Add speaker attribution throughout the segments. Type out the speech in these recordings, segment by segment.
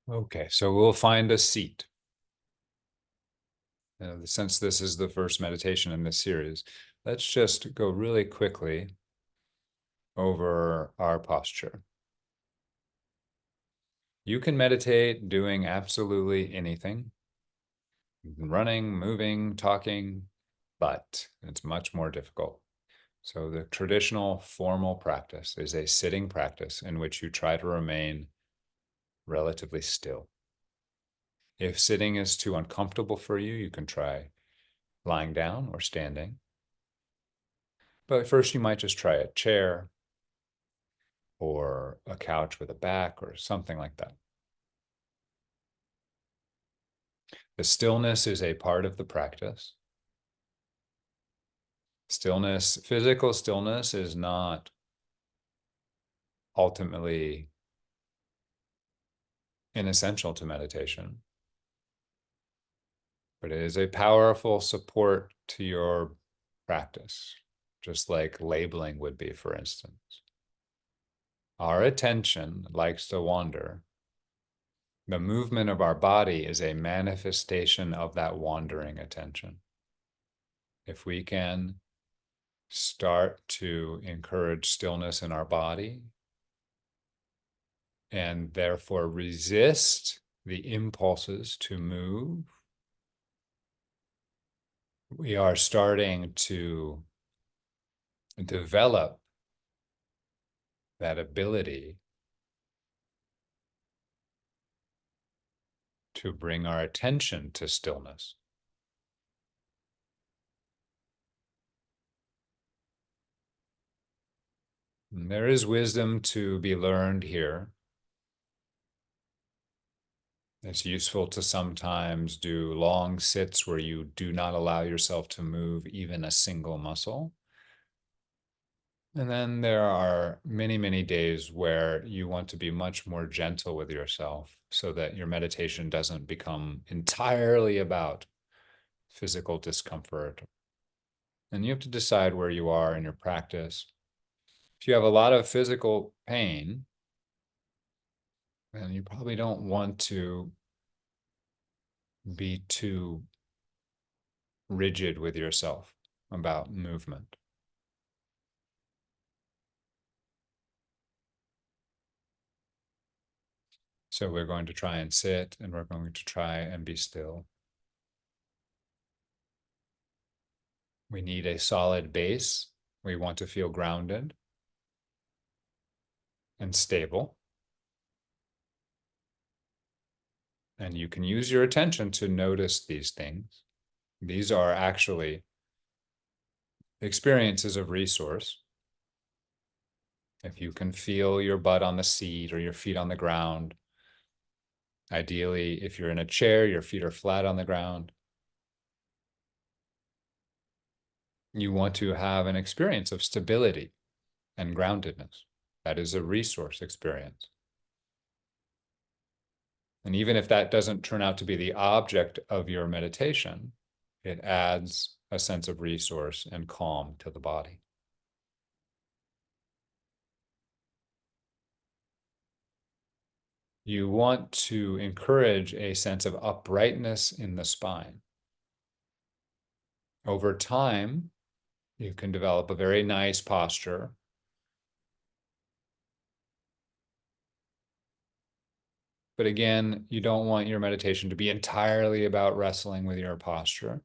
Speaker 1: Okay, so we'll find a seat. Since this is the first meditation in this series, let's just go really quickly over our posture. You can meditate doing absolutely anything, running, moving, talking, but it's much more difficult. So the traditional formal practice is a sitting practice in which you try to remain relatively still. If sitting is too uncomfortable for you, you can try lying down or standing. But first, you might just try a chair or a couch with a back or something like that. The stillness is a part of the practice. Stillness, physical stillness, is not ultimately inessential to meditation, but it is a powerful support to your practice, just like labeling would be, for instance. Our attention likes to wander. The movement of our body is a manifestation of that wandering attention. If we can start to encourage stillness in our body and therefore resist the impulses to move, we are starting to develop that ability to bring our attention to stillness. And there is wisdom to be learned here. It's useful to sometimes do long sits where you do not allow yourself to move even a single muscle. And then there are many, many days where you want to be much more gentle with yourself so that your meditation doesn't become entirely about physical discomfort. And you have to decide where you are in your practice. If you have a lot of physical pain, then you probably don't want to be too rigid with yourself about movement. So we're going to try and sit, and we're going to try and be still. We need a solid base. We want to feel grounded and stable. And you can use your attention to notice these things. These are actually experiences of resource. If you can feel your butt on the seat or your feet on the ground, ideally, if you're in a chair, your feet are flat on the ground. You want to have an experience of stability and groundedness. That is a resource experience. And even if that doesn't turn out to be the object of your meditation, it adds a sense of resource and calm to the body. You want to encourage a sense of uprightness in the spine. Over time, you can develop a very nice posture. But again, you don't want your meditation to be entirely about wrestling with your posture.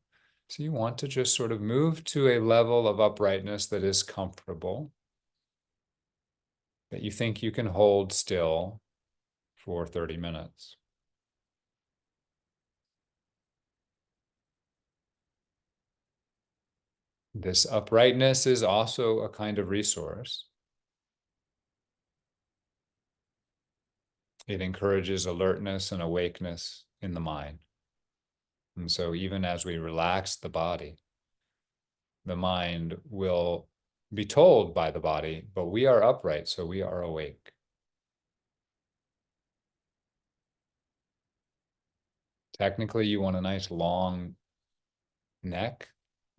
Speaker 1: So you want to just sort of move to a level of uprightness that is comfortable, that you think you can hold still for 30 minutes. This uprightness is also a kind of resource. It encourages alertness and awakeness in the mind. And so even as we relax the body, the mind will be told by the body, but we are upright, so we are awake. Technically, you want a nice long neck,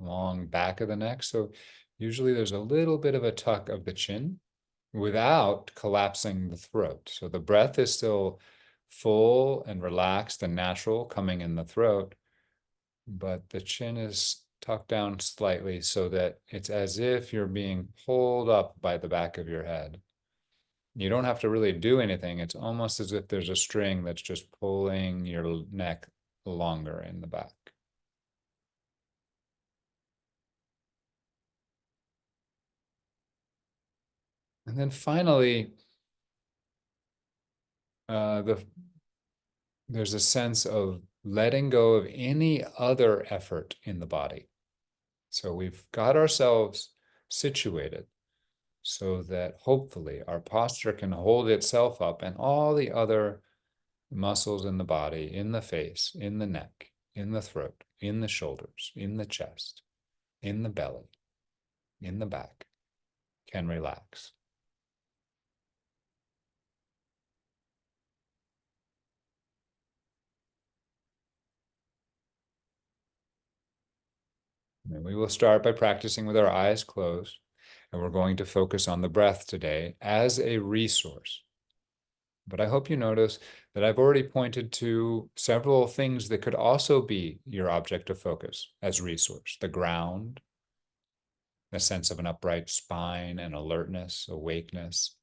Speaker 1: long back of the neck. So usually there's a little bit of a tuck of the chin without collapsing the throat. So the breath is still full and relaxed and natural coming in the throat, but the chin is tucked down slightly so that it's as if you're being pulled up by the back of your head. You don't have to really do anything. It's almost as if there's a string that's just pulling your neck longer in the back. And then finally, there's a sense of letting go of any other effort in the body. So we've got ourselves situated so that hopefully our posture can hold itself up and all the other muscles in the body, in the face, in the neck, in the throat, in the shoulders, in the chest, in the belly, in the back, can relax. And we will start by practicing with our eyes closed, and we're going to focus on the breath today as a resource. But I hope you notice that I've already pointed to several things that could also be your object of focus as resource: the ground, the sense of an upright spine and alertness, awakeness,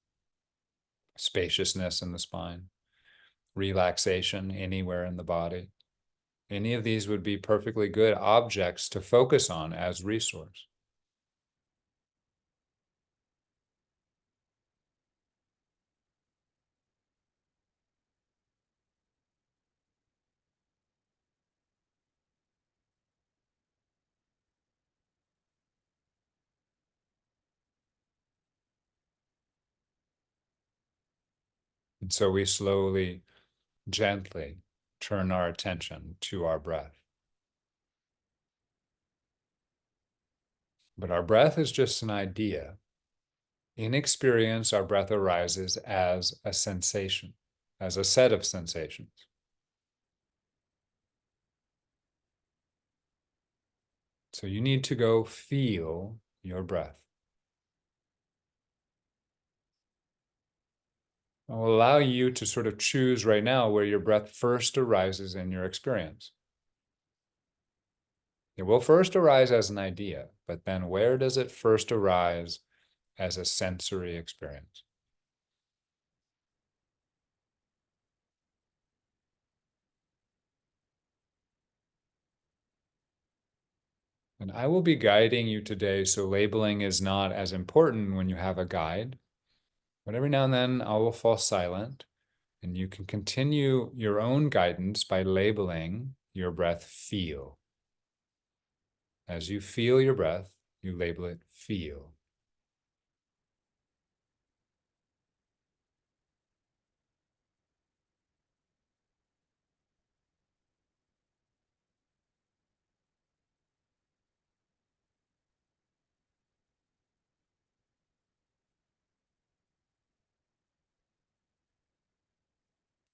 Speaker 1: spaciousness in the spine, relaxation anywhere in the body. Any of these would be perfectly good objects to focus on as resource. And so we slowly, gently turn our attention to our breath. But our breath is just an idea. In experience, our breath arises as a sensation, as a set of sensations. So you need to go feel your breath. I will allow you to sort of choose right now where your breath first arises in your experience. It will first arise as an idea, but then where does it first arise as a sensory experience? And I will be guiding you today, so labeling is not as important when you have a guide. But every now and then I will fall silent, and you can continue your own guidance by labeling your breath feel. As you feel your breath, you label it feel.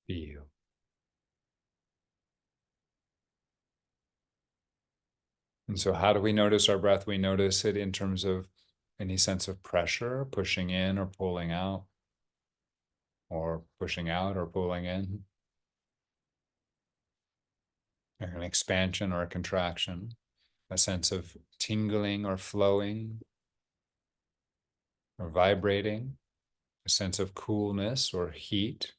Speaker 1: Feel. And so how do we notice our breath? We notice it in terms of any sense of pressure, pushing in or pulling out, or pushing out or pulling in, an expansion or a contraction, a sense of tingling or flowing or vibrating, a sense of coolness or heat,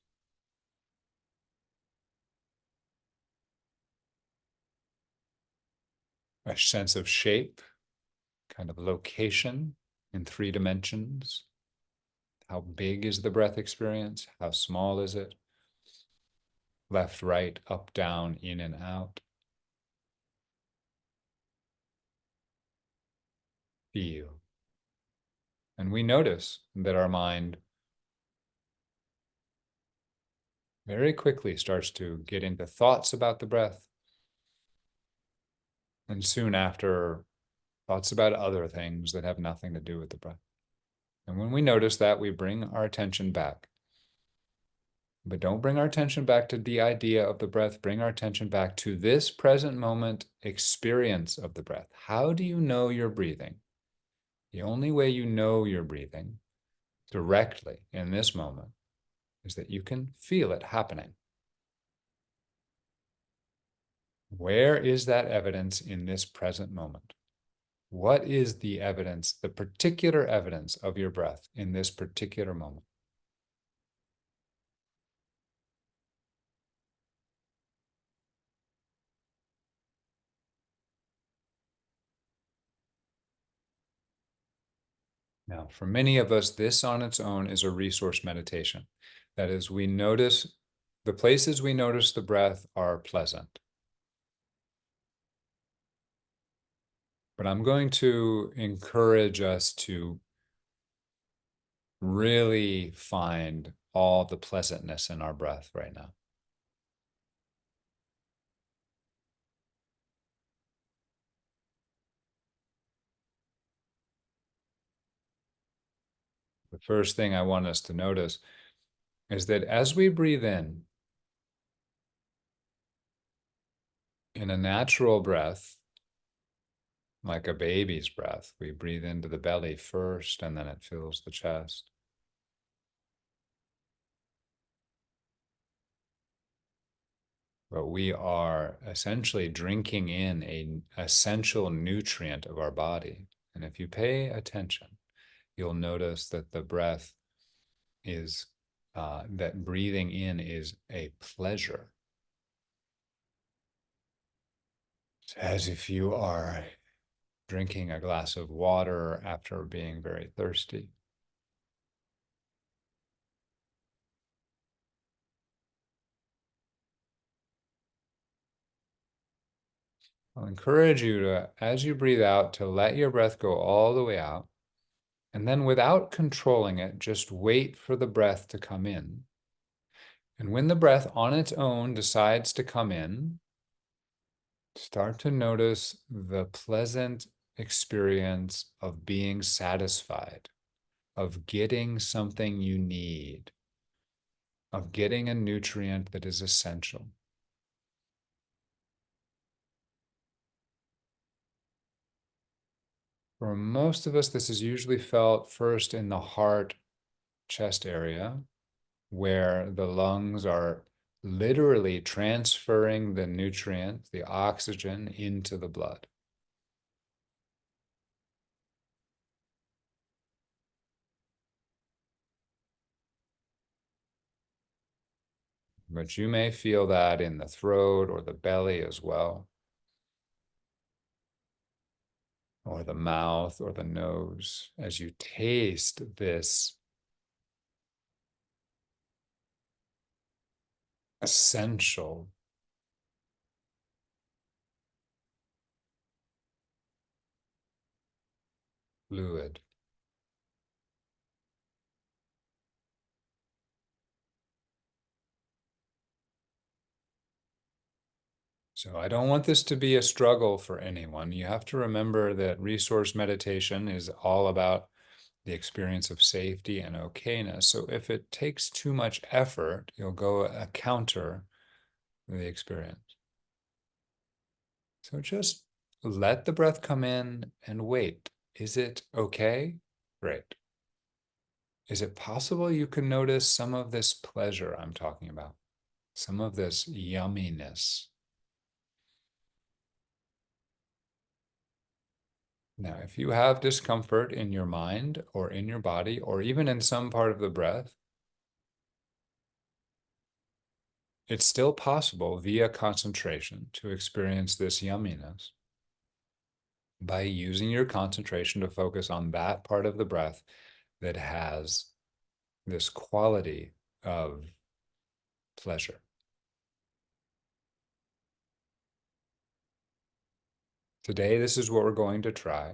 Speaker 1: a sense of shape, kind of location in 3 dimensions. How big is the breath experience? How small is it? Left, right, up, down, in and out. Feel. And we notice that our mind very quickly starts to get into thoughts about the breath. And soon after, thoughts about other things that have nothing to do with the breath. And when we notice that, we bring our attention back. But don't bring our attention back to the idea of the breath. Bring our attention back to this present moment experience of the breath. How do you know you're breathing? The only way you know you're breathing directly in this moment is that you can feel it happening. Where is that evidence in this present moment? What is the evidence, the particular evidence of your breath in this particular moment? Now, for many of us, this on its own is a resource meditation. That is, we notice the places we notice the breath are pleasant. But I'm going to encourage us to really find all the pleasantness in our breath right now. The first thing I want us to notice is that as we breathe in a natural breath, like a baby's breath, we breathe into the belly first and then it fills the chest. But we are essentially drinking in an essential nutrient of our body. And if you pay attention, you'll notice that the breath is, that breathing in is a pleasure. It's as if you are drinking a glass of water after being very thirsty. I'll encourage you to, as you breathe out, to let your breath go all the way out. And then without controlling it, just wait for the breath to come in. And when the breath on its own decides to come in, start to notice the pleasant experience of being satisfied, of getting something you need, of getting a nutrient that is essential. For most of us, this is usually felt first in the heart, chest area, where the lungs are literally transferring the nutrient, the oxygen, into the blood. But you may feel that in the throat or the belly as well, or the mouth or the nose, as you taste this essential fluid. So I don't want this to be a struggle for anyone. You have to remember that resource meditation is all about the experience of safety and okayness. So if it takes too much effort, you'll go counter the experience. So just let the breath come in and wait. Is it okay? Great. Is it possible you can notice some of this pleasure I'm talking about? Some of this yumminess? Now, if you have discomfort in your mind or in your body, or even in some part of the breath, it's still possible via concentration to experience this yumminess by using your concentration to focus on that part of the breath that has this quality of pleasure. Today, this is what we're going to try.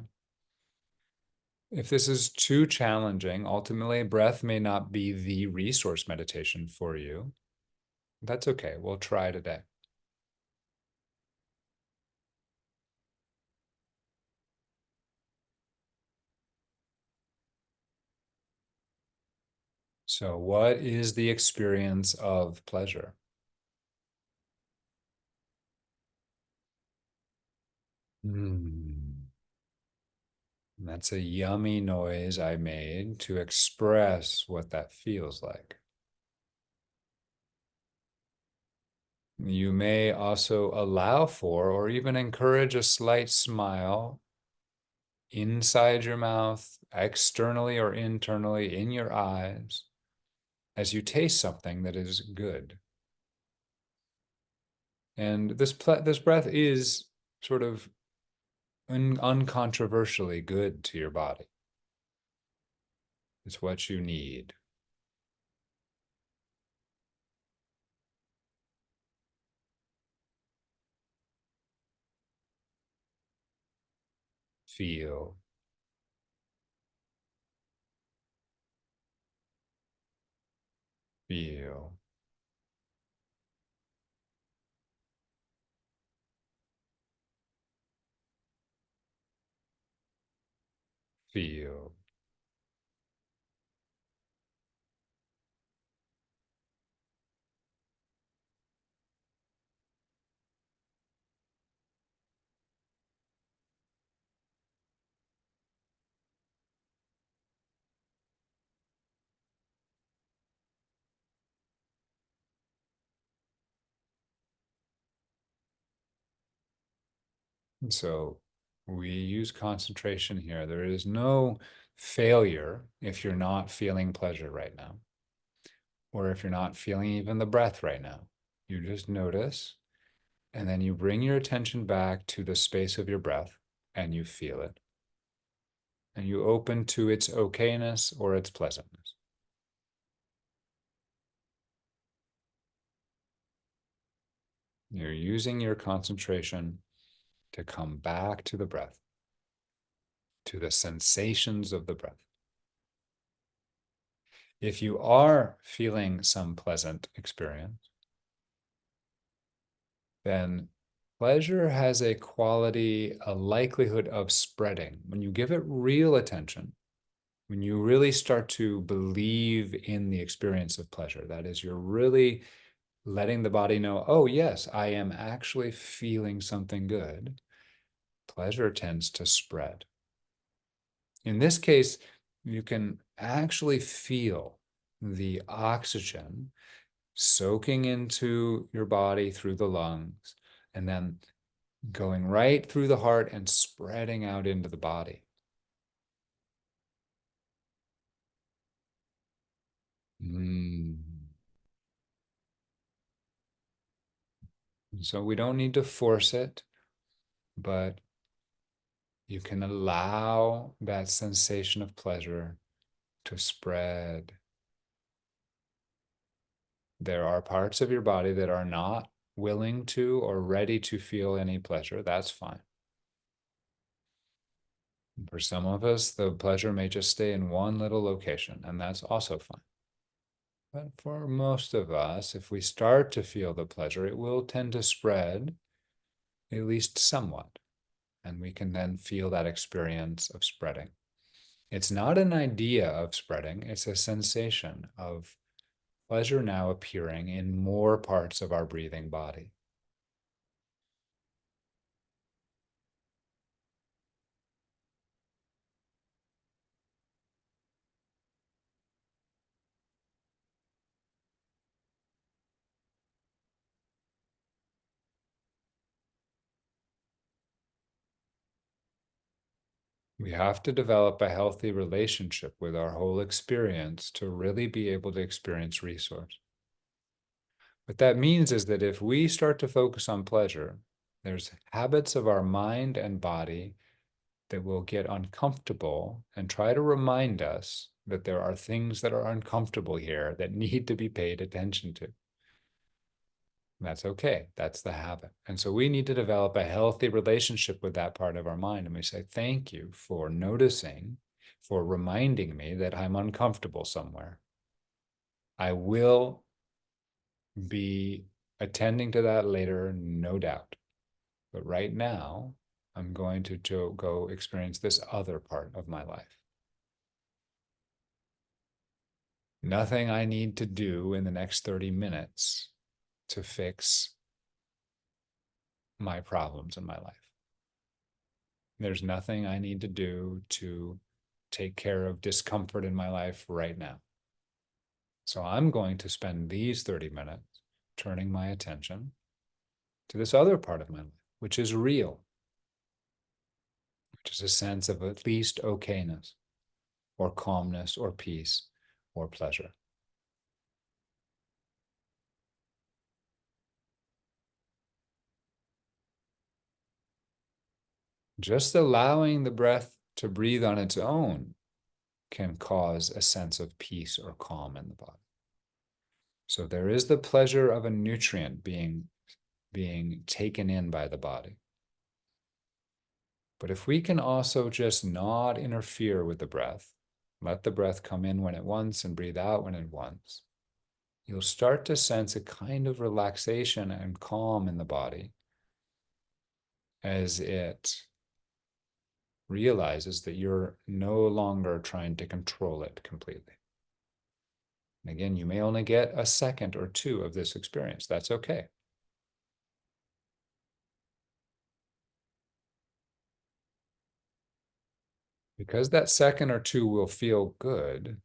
Speaker 1: If this is too challenging, ultimately, breath may not be the resource meditation for you. That's okay. We'll try today. So, what is the experience of pleasure? Mm. That's a yummy noise I made to express what that feels like. You may also allow for or even encourage a slight smile inside your mouth, externally or internally in your eyes, as you taste something that is good. And this breath is sort of uncontroversially good to your body. It's what you need. Feel, feel, feel. And so we use concentration here. There is no failure if you're not feeling pleasure right now, or if you're not feeling even the breath right now. You just notice, and then you bring your attention back to the space of your breath, and you feel it. And you open to its okayness or its pleasantness. You're using your concentration to come back to the breath, to the sensations of the breath. If you are feeling some pleasant experience, then pleasure has a quality, a likelihood of spreading. When you give it real attention, when you really start to believe in the experience of pleasure, that is, you're really letting the body know, oh, yes, I am actually feeling something good, pleasure tends to spread. In this case, you can actually feel the oxygen soaking into your body through the lungs and then going right through the heart and spreading out into the body. Mm. So we don't need to force it, but you can allow that sensation of pleasure to spread. There are parts of your body that are not willing to or ready to feel any pleasure. That's fine. For some of us, the pleasure may just stay in one little location, and that's also fine. But for most of us, if we start to feel the pleasure, it will tend to spread, at least somewhat, and we can then feel that experience of spreading. It's not an idea of spreading, it's a sensation of pleasure now appearing in more parts of our breathing body. We have to develop a healthy relationship with our whole experience to really be able to experience resource. What that means is that if we start to focus on pleasure, there's habits of our mind and body that will get uncomfortable and try to remind us that there are things that are uncomfortable here that need to be paid attention to. That's okay. That's the habit. And so we need to develop a healthy relationship with that part of our mind. And we say, thank you for noticing, for reminding me that I'm uncomfortable somewhere. I will be attending to that later, no doubt. But right now, I'm going to go experience this other part of my life. Nothing I need to do in the next 30 minutes to fix my problems in my life. There's nothing I need to do to take care of discomfort in my life right now. So I'm going to spend these 30 minutes turning my attention to this other part of my life, which is real, which is a sense of at least okayness, or calmness, or peace, or pleasure. Just allowing the breath to breathe on its own can cause a sense of peace or calm in the body. So there is the pleasure of a nutrient being taken in by the body. But if we can also just not interfere with the breath, let the breath come in when it wants and breathe out when it wants, you'll start to sense a kind of relaxation and calm in the body as it realizes that you're no longer trying to control it completely. And again, you may only get a second or two of this experience. That's okay. Because that second or two will feel good,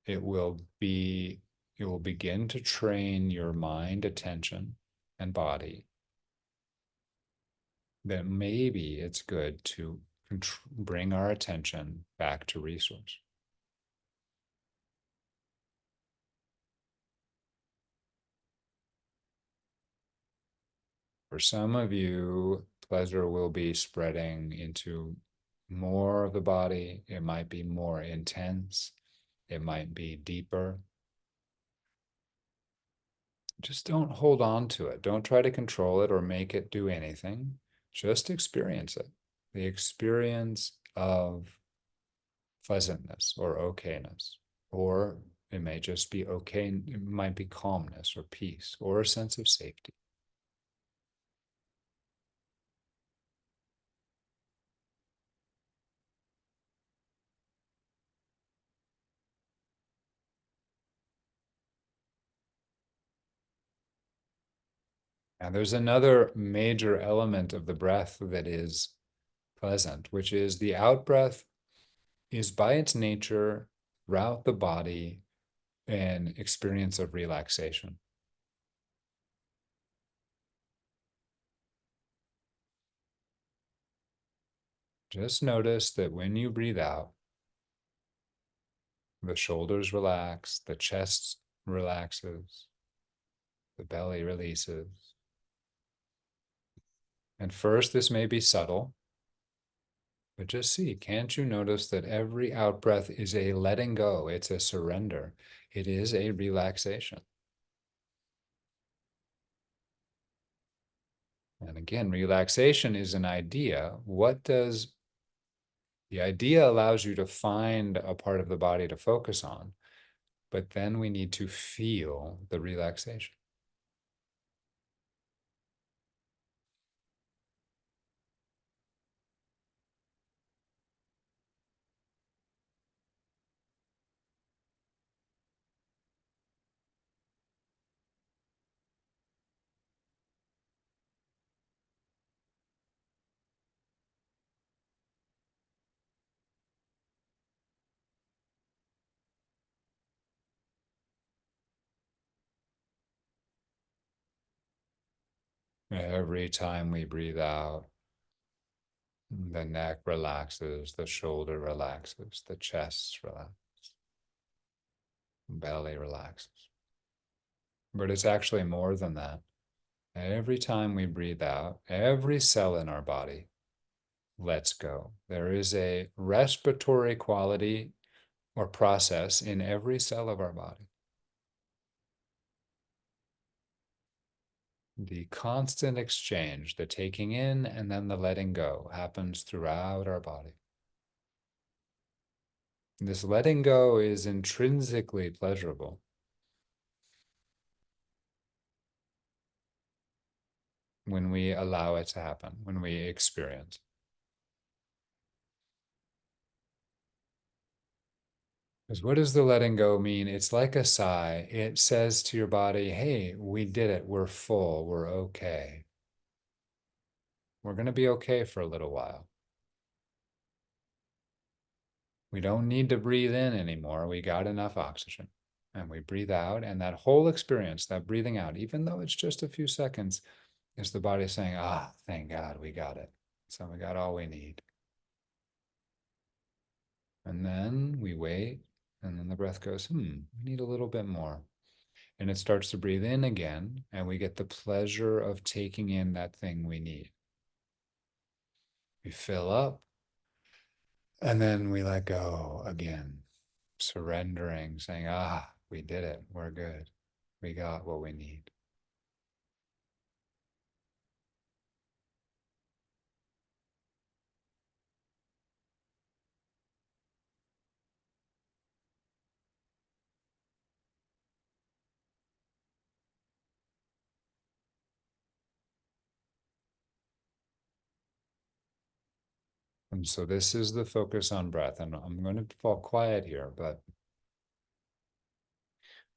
Speaker 1: it will begin to train your mind, attention, and body that maybe it's good to bring our attention back to resource. For some of you, pleasure will be spreading into more of the body. It might be more intense. It might be deeper. Just don't hold on to it. Don't try to control it or make it do anything. Just experience it. The experience of pleasantness or okayness. Or it may just be okay. It might be calmness or peace or a sense of safety. And there's another major element of the breath that is pleasant, which is the out breath is by its nature throughout the body an experience of relaxation. Just notice that when you breathe out, the shoulders relax, the chest relaxes, the belly releases. And first, this may be subtle, but just see, can't you notice that every out breath is a letting go? It's a surrender. It is a relaxation. And again, relaxation is an idea. What does the idea allows you to find a part of the body to focus on, but then we need to feel the relaxation. Every time we breathe out, the neck relaxes, the shoulder relaxes, the chest relaxes, belly relaxes. But it's actually more than that. Every time we breathe out, every cell in our body lets go. There is a respiratory quality or process in every cell of our body. The constant exchange, the taking in and then the letting go, happens throughout our body. This letting go is intrinsically pleasurable. When we allow it to happen, when we experience. Because what does the letting go mean? It's like a sigh. It says to your body, hey, we did it. We're full. We're okay. We're going to be okay for a little while. We don't need to breathe in anymore. We got enough oxygen. And we breathe out, and that whole experience, that breathing out, even though it's just a few seconds, is the body saying, ah, thank God we got it. So we got all we need. And then we wait, and then the breath goes, we need a little bit more. And it starts to breathe in again, and we get the pleasure of taking in that thing we need. We fill up, and then we let go again, surrendering, saying, ah, we did it. We're good. We got what we need. And so this is the focus on breath. And I'm going to fall quiet here, but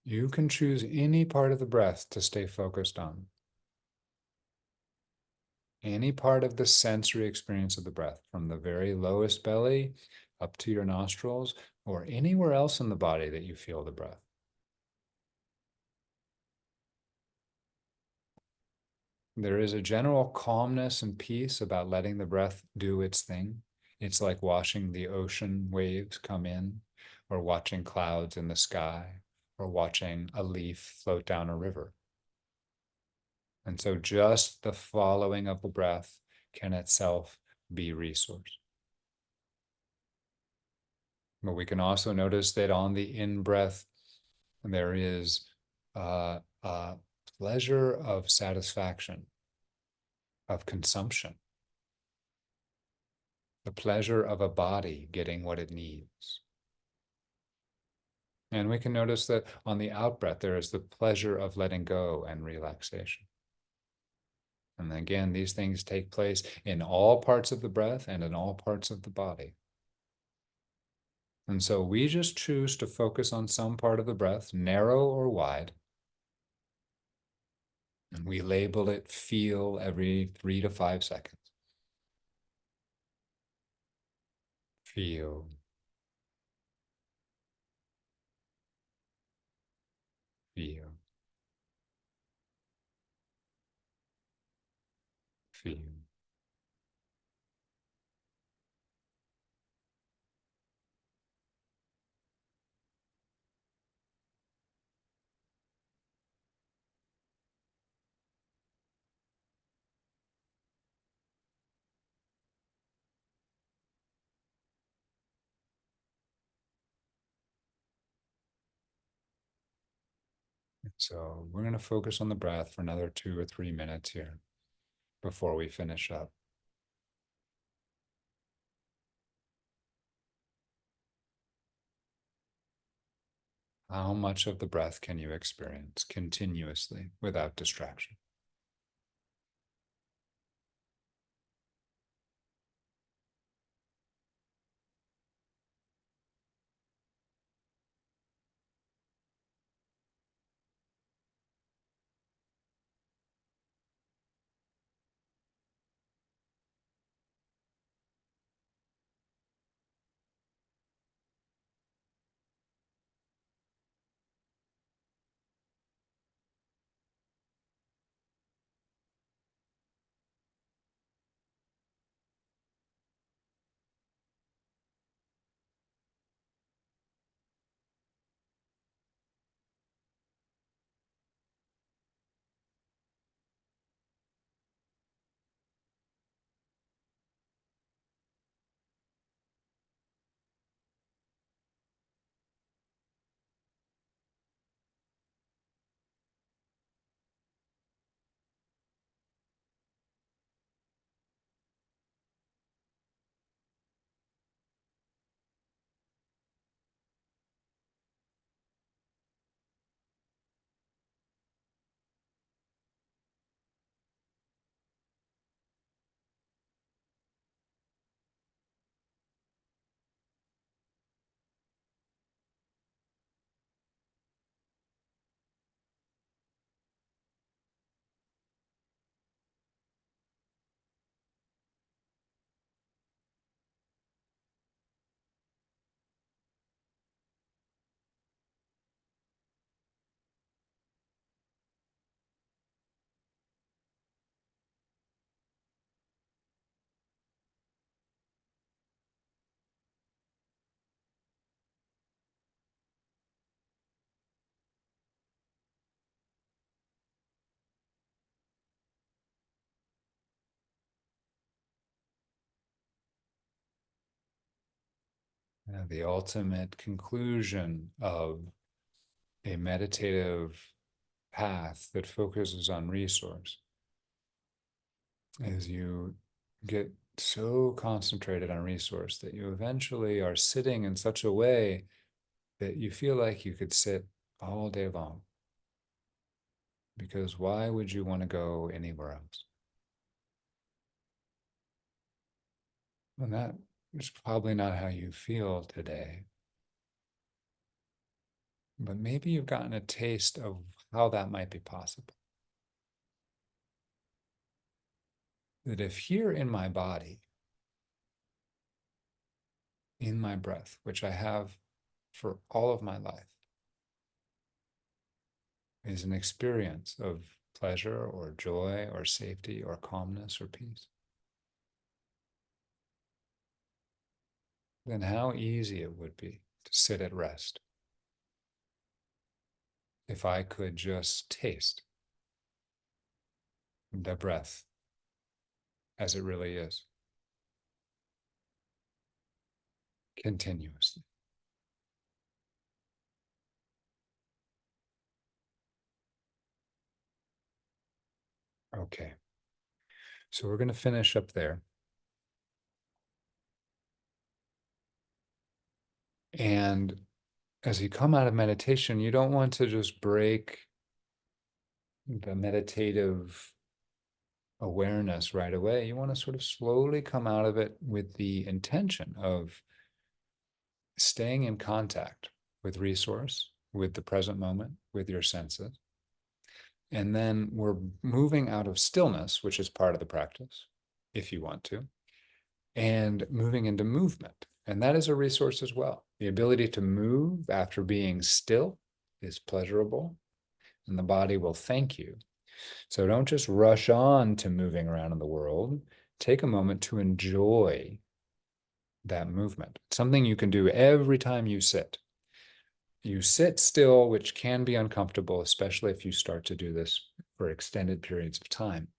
Speaker 1: you can choose any part of the breath to stay focused on. Any part of the sensory experience of the breath, from the very lowest belly up to your nostrils, or anywhere else in the body that you feel the breath. There is a general calmness and peace about letting the breath do its thing. It's like watching the ocean waves come in, or watching clouds in the sky, or watching a leaf float down a river. And so just the following of the breath can itself be resource. But we can also notice that on the in-breath, there is a pleasure of satisfaction, of consumption, the pleasure of a body getting what it needs. And we can notice that on the out-breath, there is the pleasure of letting go and relaxation. And again, these things take place in all parts of the breath and in all parts of the body. And so we just choose to focus on some part of the breath, narrow or wide. And we label it feel every 3 to 5 seconds. Feel, feel, feel. So we're going to focus on the breath for another 2 or 3 minutes here before we finish up. How much of the breath can you experience continuously without distraction? The ultimate conclusion of a meditative path that focuses on resource is you get so concentrated on resource that you eventually are sitting in such a way that you feel like you could sit all day long. Because why would you want to go anywhere else? And that is probably not how you feel today. But maybe you've gotten a taste of how that might be possible. That if here in my body, in my breath, which I have for all of my life, is an experience of pleasure or joy or safety or calmness or peace, then how easy it would be to sit at rest if I could just taste the breath as it really is, continuously. Okay, so we're going to finish up there. And as you come out of meditation, you don't want to just break the meditative awareness right away. You want to sort of slowly come out of it with the intention of staying in contact with resource, with the present moment, with your senses. And then we're moving out of stillness, which is part of the practice, if you want to, and moving into movement. And that is a resource as well. The ability to move after being still is pleasurable, and the body will thank you. So don't just rush on to moving around in the world. Take a moment to enjoy that movement. It's something you can do every time you sit. You sit still, which can be uncomfortable, especially if you start to do this for extended periods of time.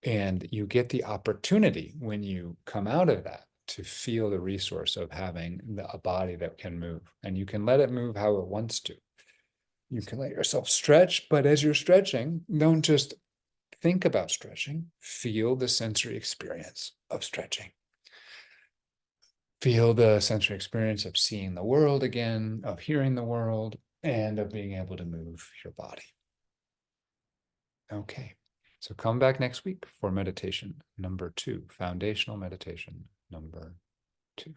Speaker 1: And you get the opportunity when you come out of that to feel the resource of having a body that can move. And you can let it move how it wants to. You can let yourself stretch, but as you're stretching, don't just think about stretching. Feel the sensory experience of stretching. Feel the sensory experience of seeing the world again, of hearing the world, and of being able to move your body. Okay, so come back next week for meditation number 2, foundational meditation number 2.